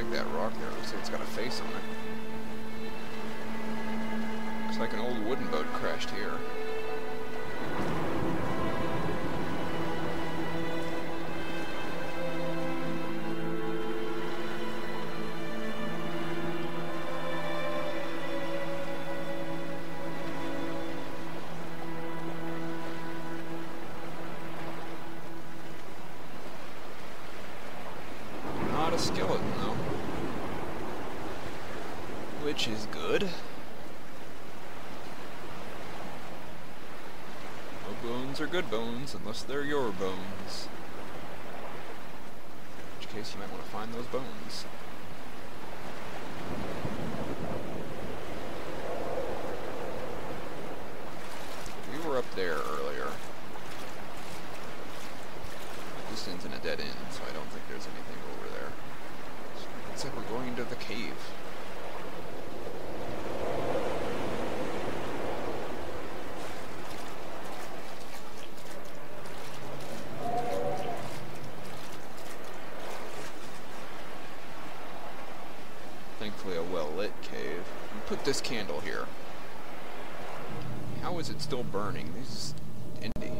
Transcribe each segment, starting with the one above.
like that rock there. Looks like it's got a face on it. Looks like an old wooden boat crashed here. Skeleton though, which is good. No bones are good bones unless they're your bones, in which case you might want to find those bones. We were up there earlier. This ends in a dead end, so I don't think there's anything over there. Looks like we're going into the cave. Thankfully a well-lit cave. Put this candle here. How is it still burning? This is indie.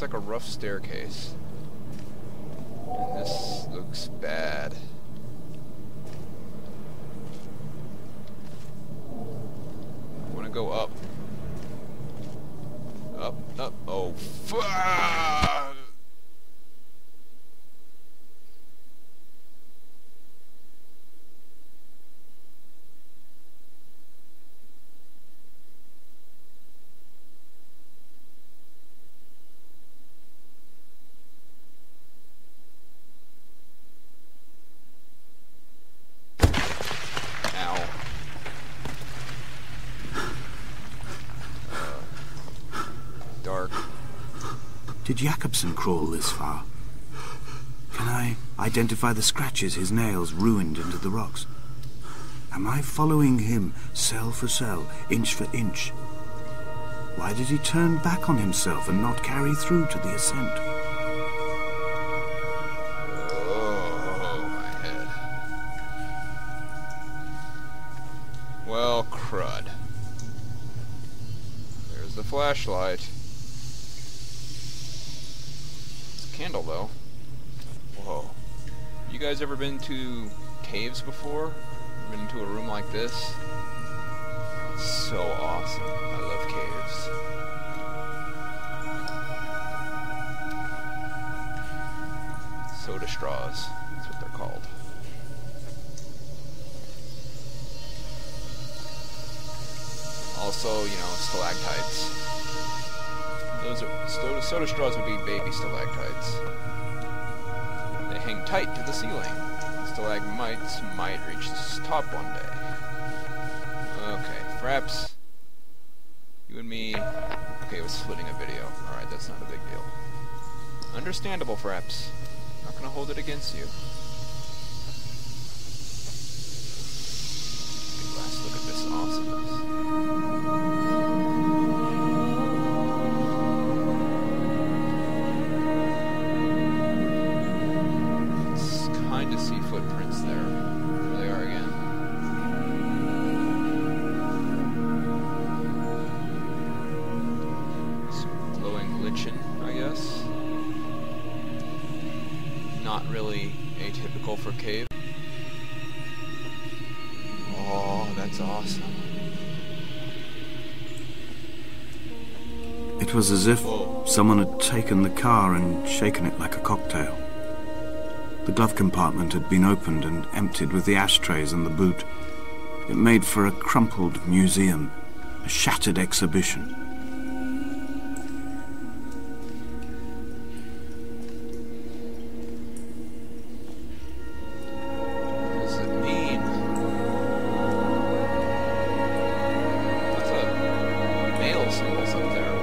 Like a rough staircase. And this looks bad. I want to go up. Up, up. Oh, fuck! Did Jakobsen crawl this far? Can I identify the scratches his nails ruined into the rocks? Am I following him cell for cell, inch for inch? Why did he turn back on himself and not carry through to the ascent? Oh, my head. Well, crud. There's the flashlight. Candle though. Whoa. You guys ever been to caves before? Been into a room like this? It's so awesome. I love caves. Soda straws. That's what they're called. Also, you know, stalactites. Those are soda straws would be baby stalactites. They hang tight to the ceiling. Stalagmites might reach the top one day. Okay, Fraps. You and me. Okay, it was splitting a video. Alright, that's not a big deal. Understandable, Fraps. Not gonna hold it against you. Okay, last look at this awesomeness. Footprints there. There they are again. Some glowing lichen, I guess. Not really atypical for cave. Oh, that's awesome. It was as if someone had taken the car and shaken it like a cocktail. The glove compartment had been opened and emptied with the ashtrays and the boot. It made for a crumpled museum, a shattered exhibition. What does it mean? Lots of male symbols up there.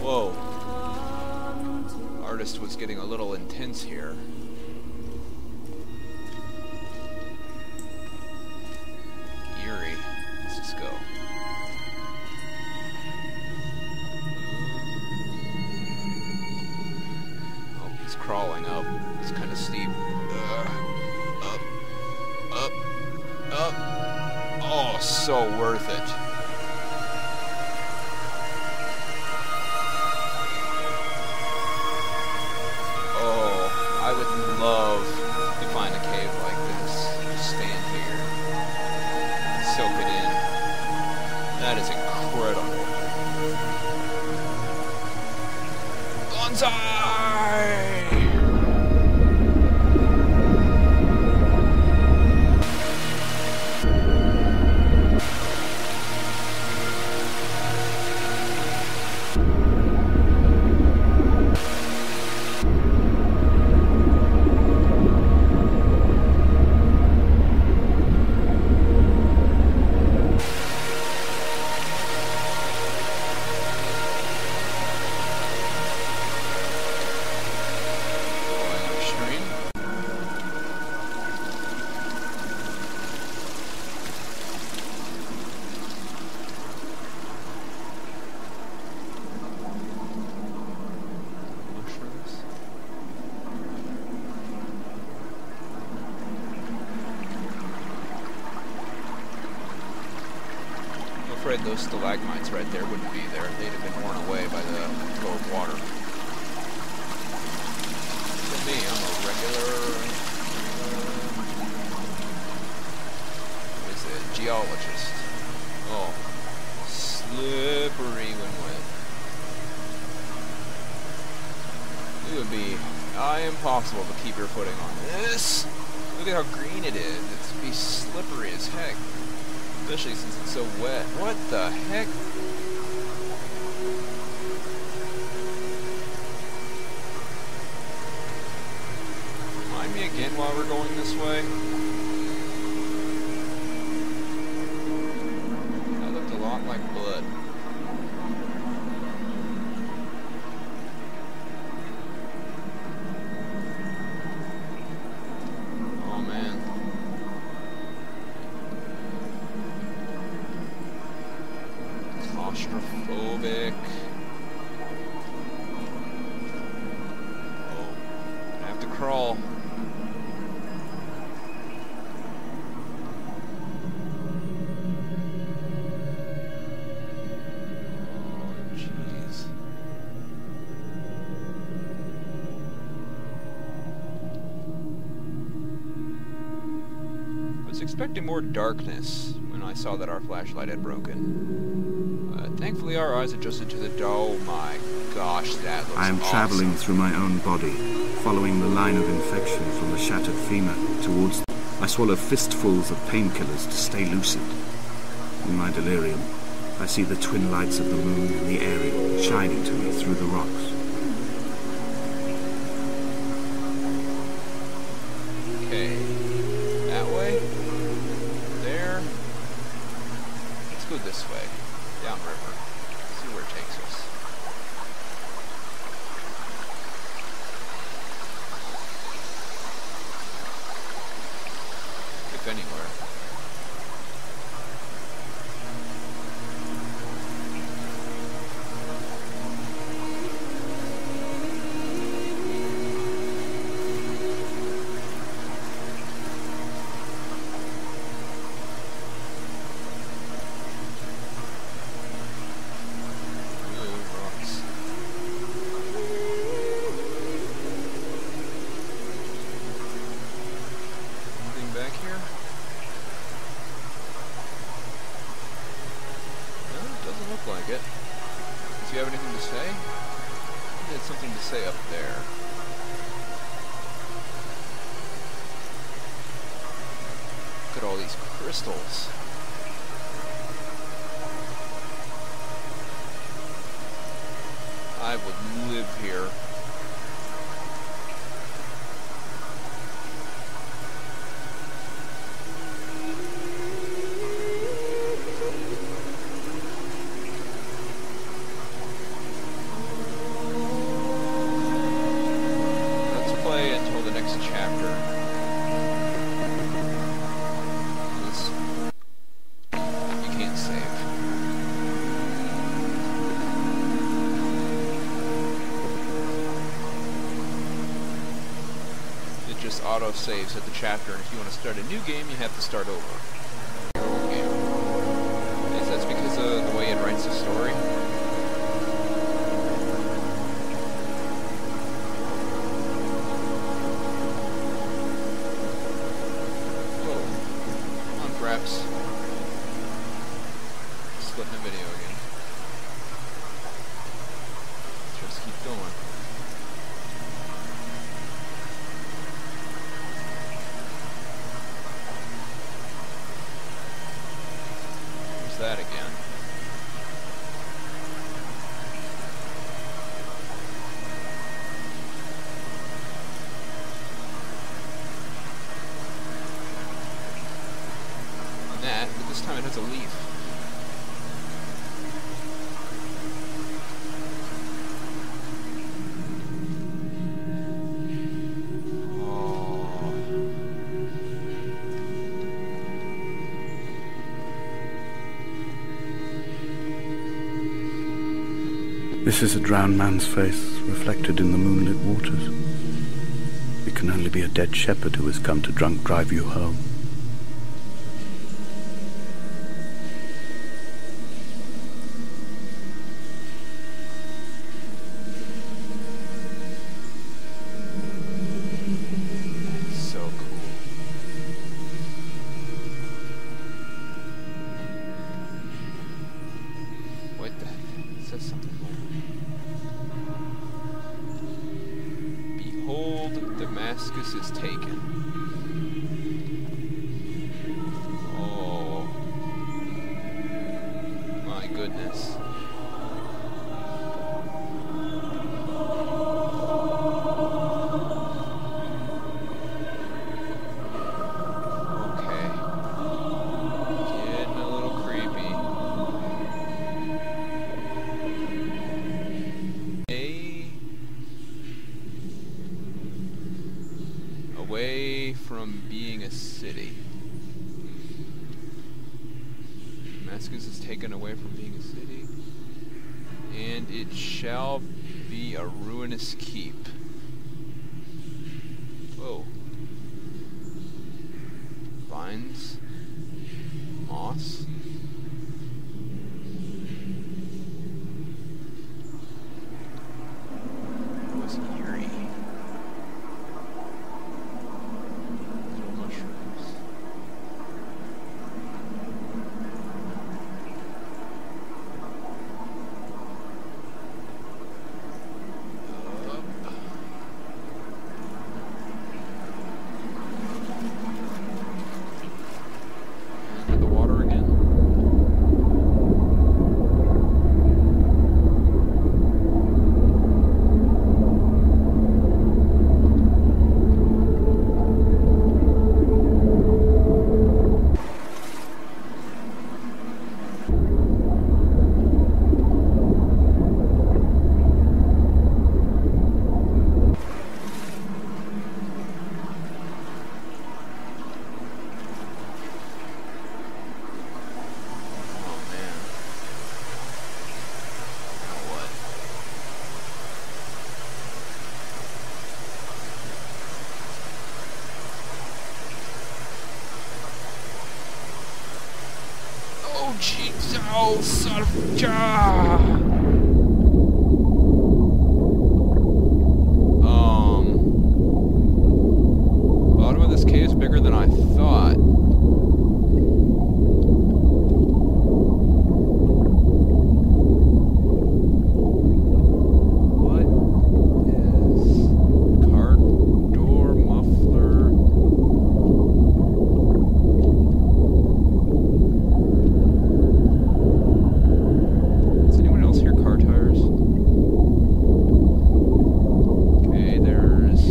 Whoa. Artist was getting a little intense here. so worth it. Oh, I would love to find a cave like this. Just stand here, soak it in. That is incredible. Bonsai! Those stalagmites right there wouldn't be there. They'd have been worn away by the flow of water. For me, I'm a regular what is it? Geologist. Oh, slippery when wet. It would be impossible to keep your footing on this. Look at how green it is. It'd be slippery as heck. Especially since it's so wet. What the heck? Remind me again while we're going this way. That looked a lot like blood. Oh man. Claustrophobic. Oh, I have to crawl. Oh, jeez. I was expecting more darkness when I saw that our flashlight had broken. Thankfully, our eyes adjusted to the... Oh my gosh, that looks awesome. I am traveling through my own body, following the line of infection from the shattered femur towards... I swallow fistfuls of painkillers to stay lucid. In my delirium, I see the twin lights of the moon and the eerie shining to me through the rocks. Okay. That way? There? Let's go this way. Downriver. See where it takes us. If anywhere. Like it. Does he have anything to say? He had something to say up there. Look at all these crystals. I would live here. Auto saves at the chapter, and if you want to start a new game, you have to start over. Your old game. advance the story. Whoa. Come on, Fraps. Splitting the video again. Let's just keep going. What's that again? That, but this time it has a leaf. This is a drowned man's face, reflected in the moonlit waters. It can only be a dead shepherd who has come to drunk drive you home. So cool. What the heck? It says something more. Behold, Damascus is taken. Oh. My goodness. Okay. Getting a little creepy. Away from being a city. Damascus is taken away from being a city, and it shall be a ruinous keep. Whoa. Vines. Moss. It was eerie. Little mushrooms. Into the water again. Oh man. Now what? Oh jeez, oh son of bottom of this cave is bigger than I thought. What is car door muffler? Does anyone else hear car tires? Okay, there's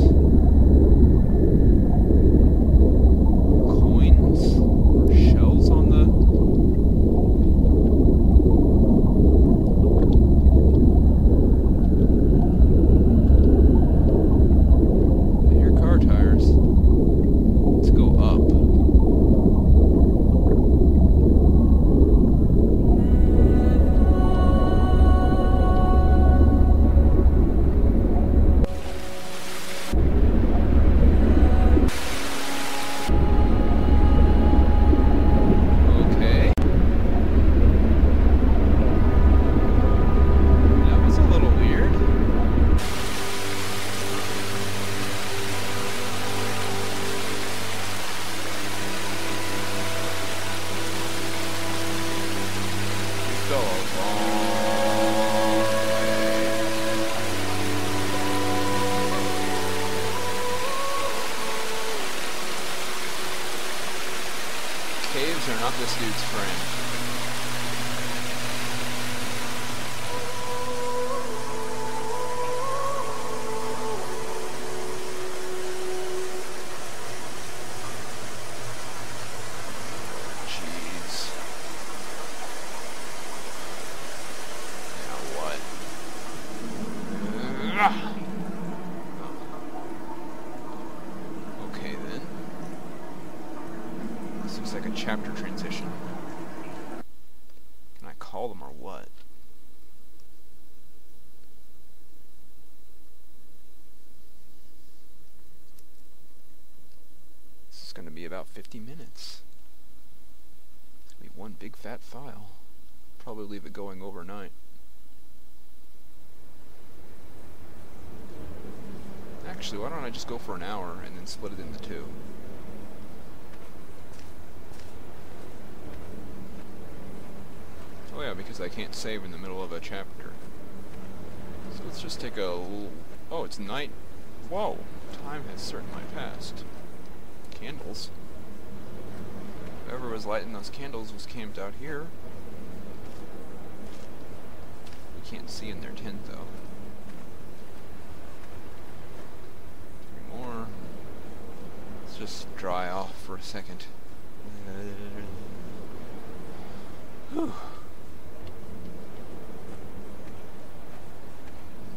Caves are not this dude's friend. Jeez. Now what? Okay then. This looks like a chapter transition. Can I call them or what? This is going to be about 50 minutes. It's going to be one big fat file. Probably leave it going overnight. Actually, why don't I just go for an hour and then split it into two? Oh yeah, because I can't save in the middle of a chapter. So let's just take a little... Oh, it's night. Whoa, time has certainly passed. Candles. Whoever was lighting those candles was camped out here. We can't see in their tent though. Three more. Let's just dry off for a second. Whew.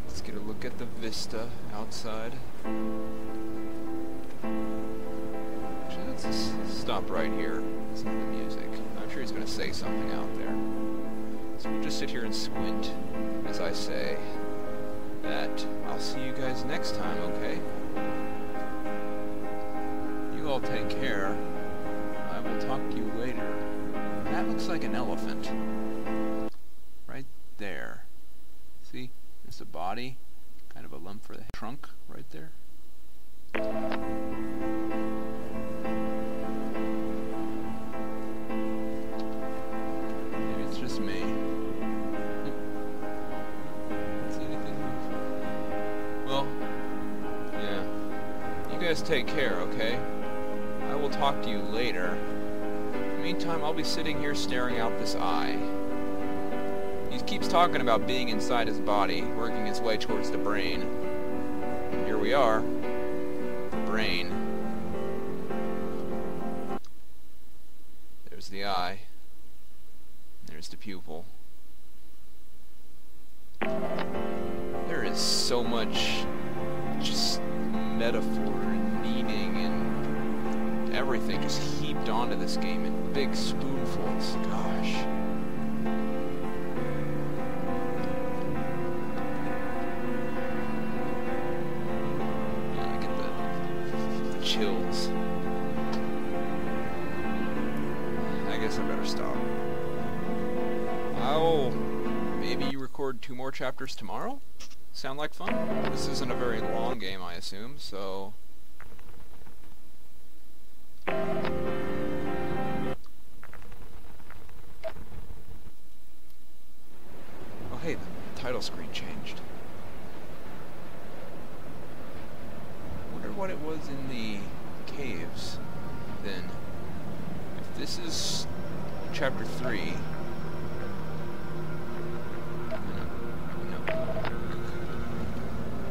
Let's get a look at the vista outside. Actually, let's just stop right here. Listen to the music. I'm sure he's going to say something out there. So we'll just sit here and squint as I say that I'll see you guys next time, okay? You all take care. I will talk to you later. That looks like an elephant. Right there. See? There's a body. Kind of a lump for the trunk right there. Maybe it's just me. Can't see anything move. Well, yeah. You guys take care, okay? I will talk to you later. In the meantime, I'll be sitting here staring out this eye. He keeps talking about being inside his body, working his way towards the brain. Here we are. The brain. There's the eye. There's the pupil. There is so much just metaphor and meaning and everything just heaped onto this game in big spoonfuls. Gosh. Chills. I guess I better stop. I'll maybe record 2 more chapters tomorrow? Sound like fun? This isn't a very long game, I assume, so... Oh hey, the title screen changed. What it was in the caves, then. If this is chapter 3, no.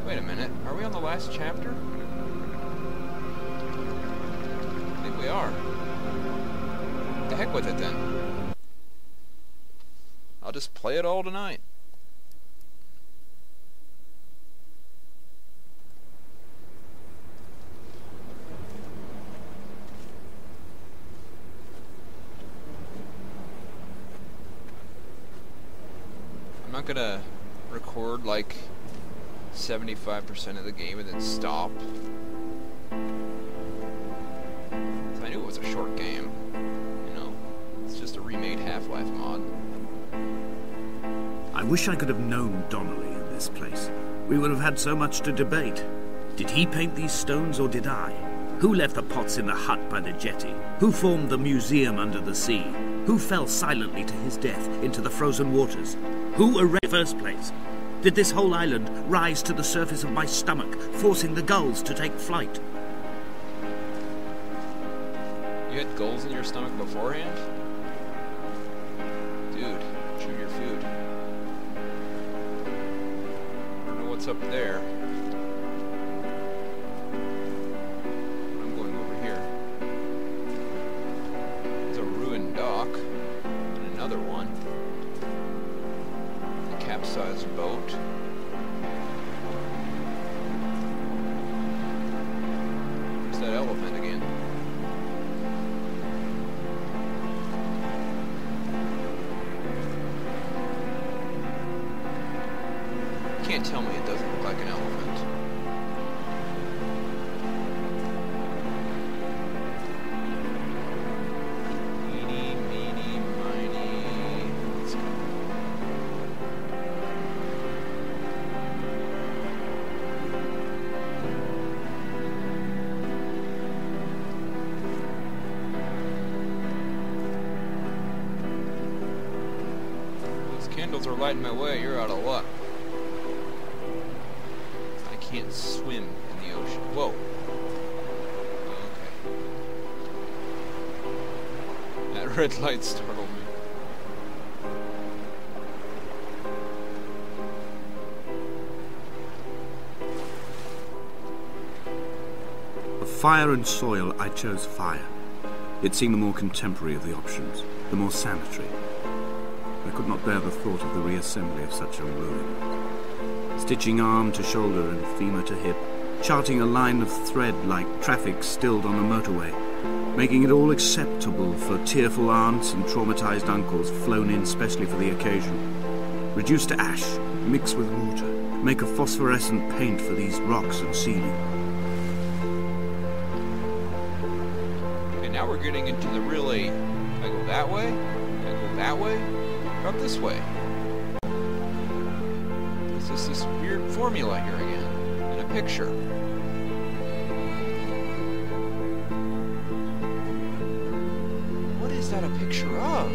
Wait a minute, are we on the last chapter? I think we are. The heck with it then. I'll just play it all tonight. I'm not gonna record like 75% of the game and then stop. I knew it was a short game. You know, it's just a remade Half-Life mod. I wish I could have known Donnelly in this place. We would have had so much to debate. Did he paint these stones or did I? Who left the pots in the hut by the jetty? Who formed the museum under the sea? Who fell silently to his death into the frozen waters? Who arranged in the first place? Did this whole island rise to the surface of my stomach, forcing the gulls to take flight? You had gulls in your stomach beforehand? Dude, chew your food. I don't know what's up there. I'm going over here. There's a ruined dock. And another one. A capsized boat. There's that elephant again. Can't tell me it doesn't look like an elephant. Eeny, meeny, miny. Let's go. Those candles are lighting my way. You're out of luck. Can't swim in the ocean. Whoa. Okay. That red light startled me. Of fire and soil, I chose fire. It seemed the more contemporary of the options, the more sanitary. I could not bear the thought of the reassembly of such a ruin. Stitching arm to shoulder and femur to hip, charting a line of thread like traffic stilled on a motorway, making it all acceptable for tearful aunts and traumatized uncles flown in specially for the occasion. Reduce to ash, mix with water, make a phosphorescent paint for these rocks and ceiling. Okay, now we're getting into the really... I go that way? I go that way? How about this way? This weird formula here again, in a picture. What is that a picture of?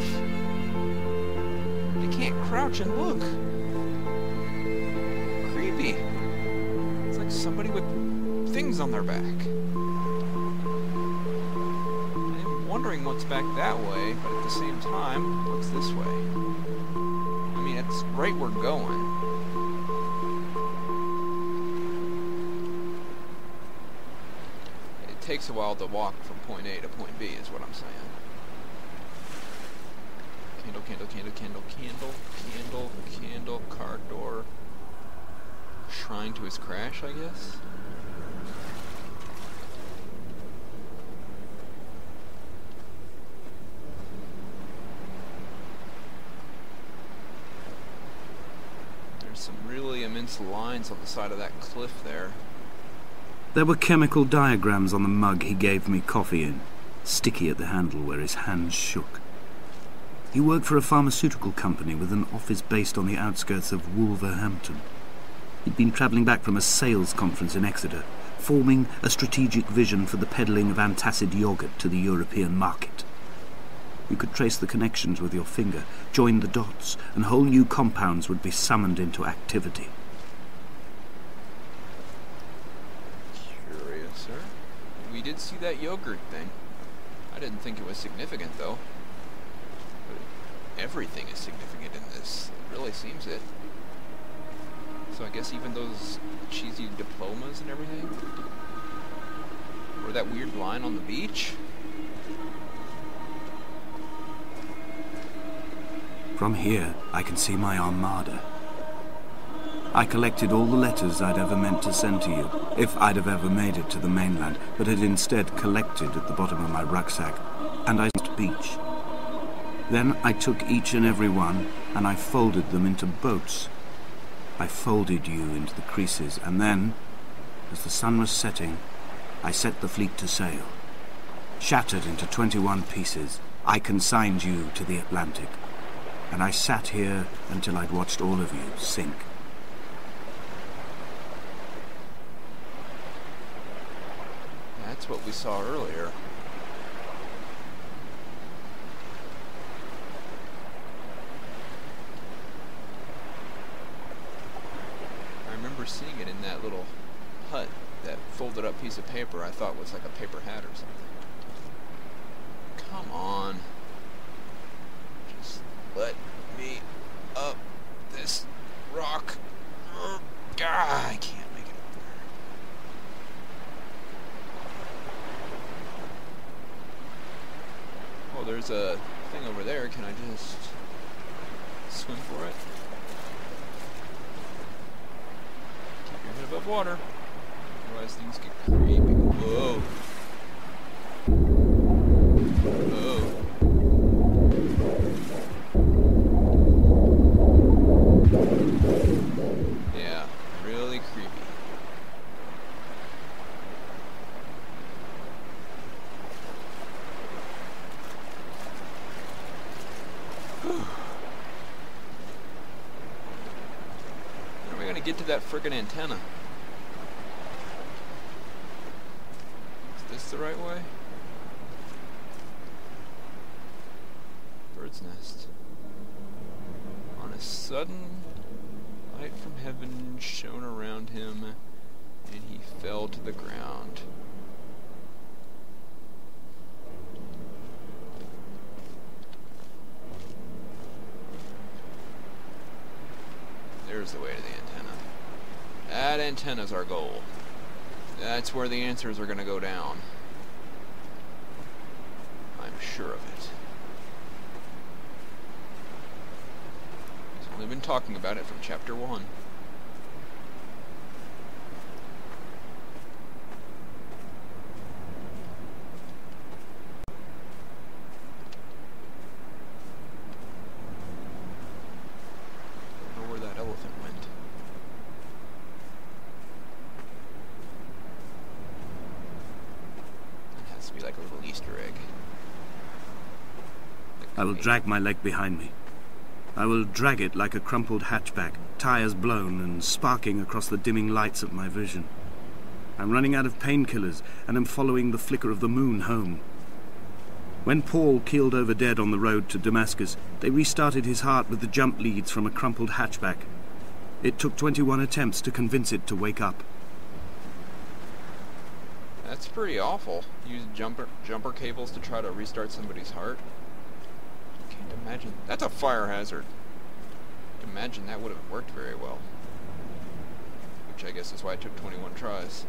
I can't crouch and look. Creepy. It's like somebody with things on their back. I'm wondering what's back that way, but at the same time, what's this way? I mean, it's right where we're going. It takes a while to walk from point A to point B, is what I'm saying. Candle, candle, candle, candle, candle, candle, candle, car door. Shrine to his crash, I guess? There's some really immense lines on the side of that cliff there. There were chemical diagrams on the mug he gave me coffee in, sticky at the handle where his hands shook. He worked for a pharmaceutical company with an office based on the outskirts of Wolverhampton. He'd been travelling back from a sales conference in Exeter, forming a strategic vision for the peddling of antacid yogurt to the European market. You could trace the connections with your finger, join the dots, and whole new compounds would be summoned into activity. We did see that yogurt thing. I didn't think it was significant, though. But everything is significant in this. It really seems it. So I guess even those cheesy diplomas and everything? Or that weird line on the beach? From here, I can see my Armada. I collected all the letters I'd ever meant to send to you, if I'd have ever made it to the mainland, but had instead collected at the bottom of my rucksack, and I went to the beach. Then I took each and every one, and I folded them into boats. I folded you into the creases, and then, as the sun was setting, I set the fleet to sail. Shattered into 21 pieces, I consigned you to the Atlantic, and I sat here until I'd watched all of you sink. That's what we saw earlier. I remember seeing it in that little hut, that folded up piece of paper I thought was like a paper hat or something. Come on. Just let me up this rock. I can't make it up there. Oh, there's a thing over there. Can I just swim for it? Keep your head above water. Otherwise things get creepy. Whoa. Whoa. Yeah, really creepy. When are we gonna get to that frickin' antenna? Is this the right way? Bird's nest. On a sudden, light from heaven shone around him, and he fell to the ground. There's the way to the antenna. That antenna's our goal. That's where the answers are gonna go down. I'm sure of it. He's only been talking about it from chapter 1. I will drag my leg behind me. I will drag it like a crumpled hatchback, tires blown and sparking across the dimming lights of my vision. I'm running out of painkillers and am following the flicker of the moon home. When Paul keeled over dead on the road to Damascus, they restarted his heart with the jump leads from a crumpled hatchback. It took 21 attempts to convince it to wake up. That's pretty awful. Use jumper cables to try to restart somebody's heart. Can't imagine. That's a fire hazard. Can't imagine that would have worked very well. Which I guess is why it took 21 tries.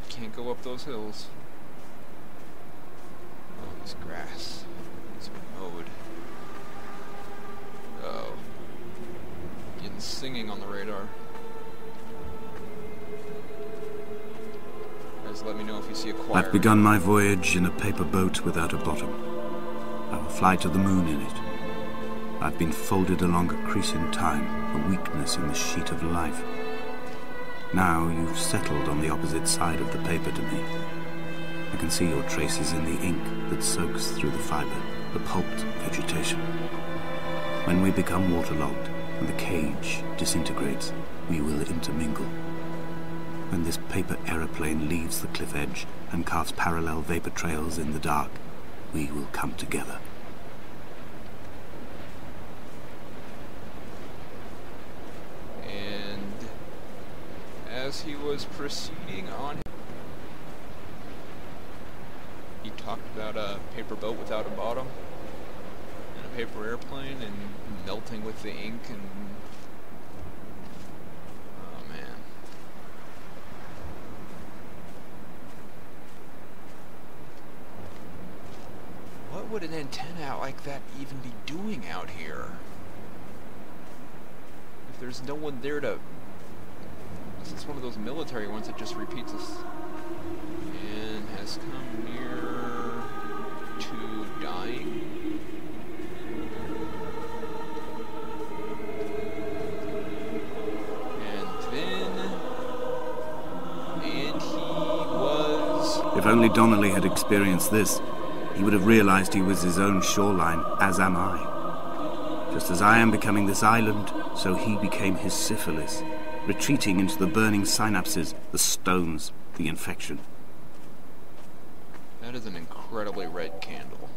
Can't go up those hills. Oh, this grass. It's mowed. Uh-oh. Getting singing on the radar. Guys, let me know if you see a choir. I've begun my voyage in a paper boat without a bottom. I will fly to the moon in it. I've been folded along a crease in time, a weakness in the sheet of life. Now you've settled on the opposite side of the paper to me. I can see your traces in the ink that soaks through the fiber, the pulped vegetation. When we become waterlogged and the cage disintegrates, we will intermingle. When this paper aeroplane leaves the cliff edge and carves parallel vapor trails in the dark, we will come together. As he was proceeding on, he talked about a paper boat without a bottom and a paper airplane and melting with the ink and oh man. What would an antenna like that even be doing out here? If there's no one there to... This is one of those military ones that just repeats us and has come near to dying. And he was... If only Donnelly had experienced this, he would have realized he was his own shoreline, as am I. Just as I am becoming this island, so he became his syphilis. retreating into the burning synapses, the stones, the infection. That is an incredibly red candle.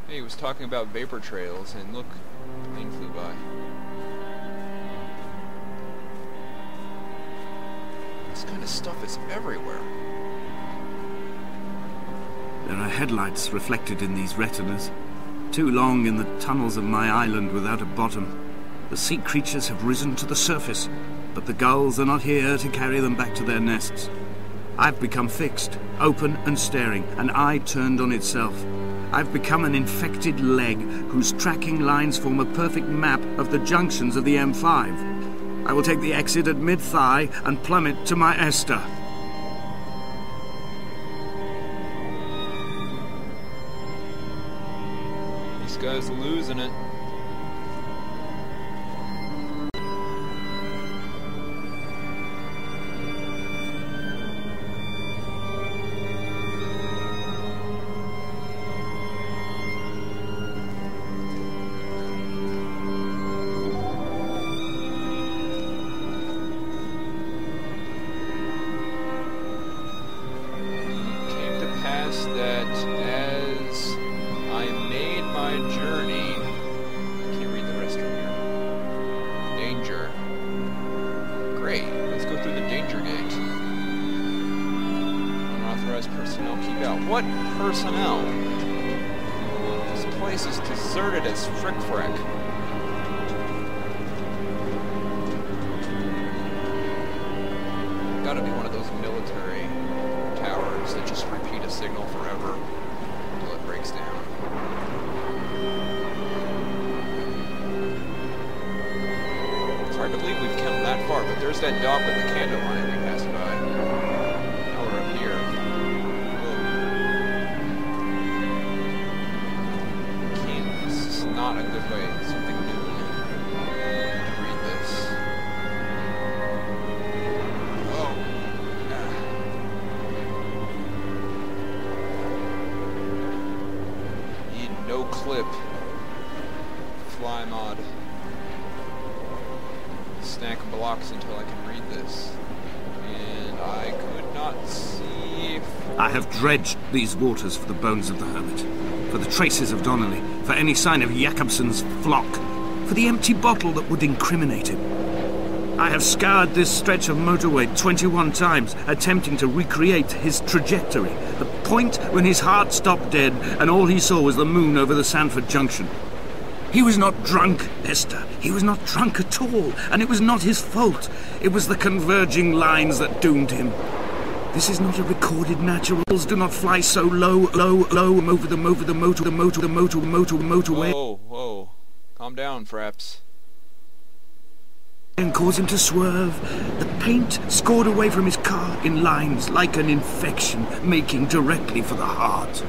Hey, he was talking about vapor trails, and look, the plane flew by. This kind of stuff is everywhere. There are headlights reflected in these retinas. Too long in the tunnels of my island without a bottom. The sea creatures have risen to the surface, but the gulls are not here to carry them back to their nests. I've become fixed, open and staring, an eye turned on itself. I've become an infected leg whose tracking lines form a perfect map of the junctions of the M5. I will take the exit at mid-thigh and plummet to my Esther. This guy's losing it. That as I made my journey, I can't read the rest from here. Danger. Great, let's go through the danger gate. Unauthorized personnel keep out. What personnel? This place is deserted as frick-frack. Gotta be one of those military towers that just repeat a signal forever until it breaks down. It's hard to believe we've come that far, but there's that dock with the candle line we passed by. Now we're up here. Can't, this is not a good way. It's something new to read this. No clip. Fly mod. Stack blocks until I can read this. And I could not see. I have dredged these waters for the bones of the hermit, for the traces of Donnelly, for any sign of Jakobsen's flock, for the empty bottle that would incriminate him. I have scoured this stretch of motorway 21 times, attempting to recreate his trajectory, the point when his heart stopped dead and all he saw was the moon over the Sanford Junction. He was not drunk, Esther. He was not drunk at all, and it was not his fault. It was the converging lines that doomed him. This is not a recorded naturals. Do not fly so low over the motorway. Whoa. Calm down, Fraps. And cause him to swerve. The paint scored away from his car in lines like an infection, making directly for the heart.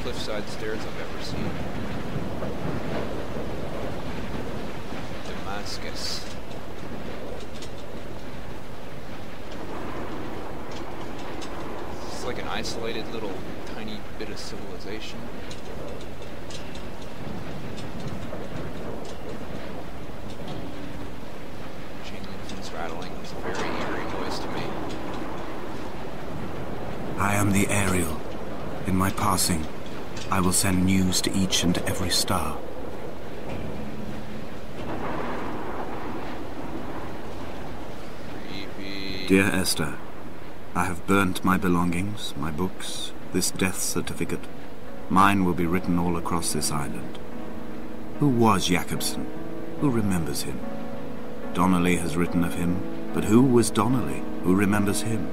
Cliffside stairs I've ever seen. Damascus. It's like an isolated little tiny bit of civilization. Chain link fence rattling is a very eerie noise to me. I am the aerial. In my passing, I will send news to each and every star. Creepy. Dear Esther, I have burnt my belongings, my books, this death certificate. Mine will be written all across this island. Who was Jakobsen? Who remembers him? Donnelly has written of him, but who was Donnelly? Who remembers him?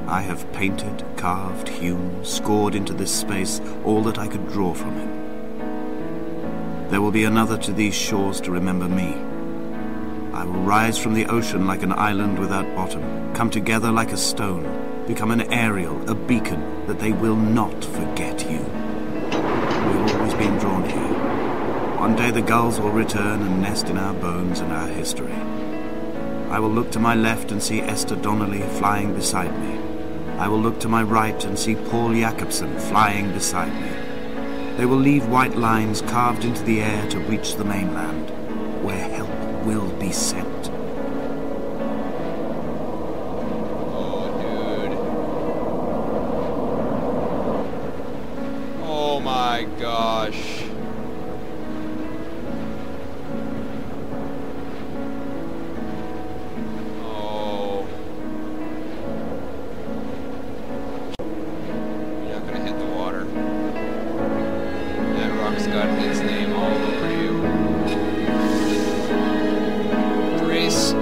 I have painted, carved, hewn, scored into this space all that I could draw from him. There will be another to these shores to remember me. I will rise from the ocean like an island without bottom, come together like a stone, become an aerial, a beacon, that they will not forget you. We've always been drawn here. One day the gulls will return and nest in our bones and our history. I will look to my left and see Esther Donnelly flying beside me. I will look to my right and see Paul Jacobsen flying beside me. They will leave white lines carved into the air to reach the mainland, where help will be sent. Oh, dude. Oh my gosh. Got his name all over you. Brace.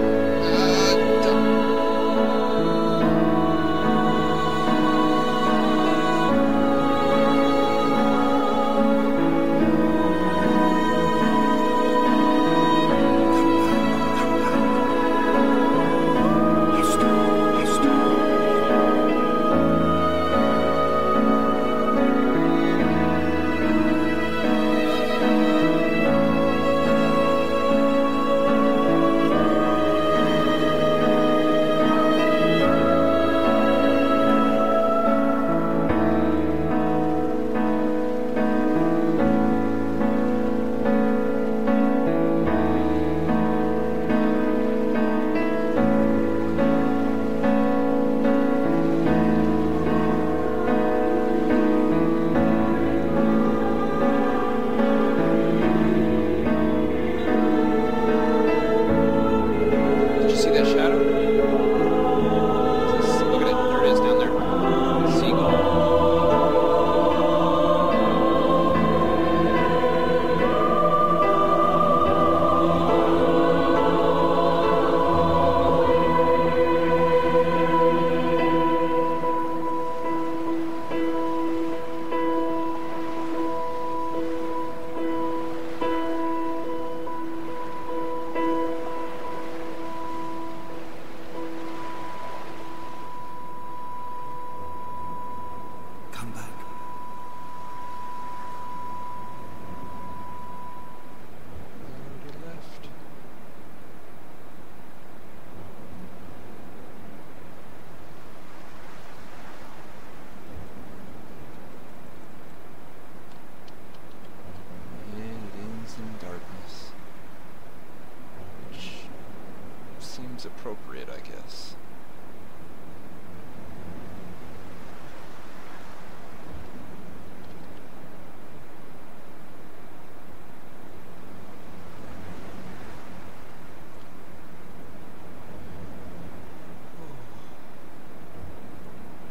Appropriate, I guess.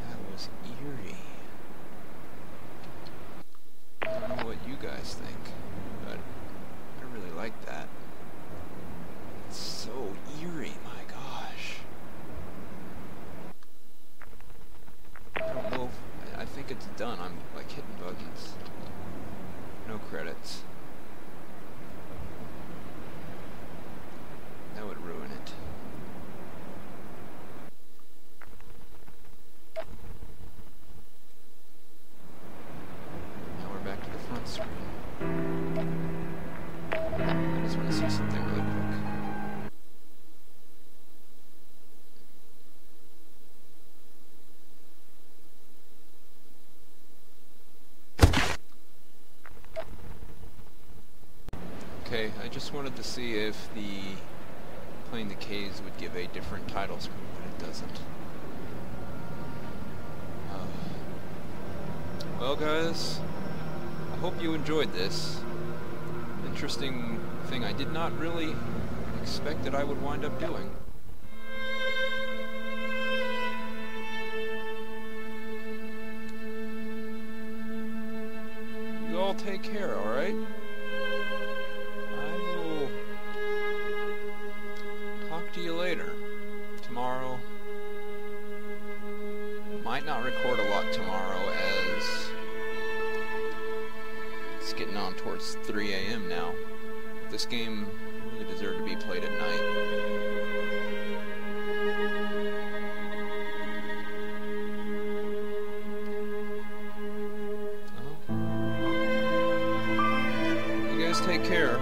That was eerie. I don't know what you guys think, but I really like that. It's so eerie, my gosh. I don't know if, I think it's done. I'm like hitting buttons. No credits. That would ruin it. Now we're back to the front screen. I just want to see something really quick. Okay, I just wanted to see if the Playing the Caves would give a different title screen, but it doesn't. Well guys, I hope you enjoyed this. Interesting thing I did not really expect that I would wind up doing. You all take care, alright? To you later. Tomorrow. not record a lot tomorrow, as it's getting on towards 3 a.m. now. This game really deserved to be played at night. You guys take care.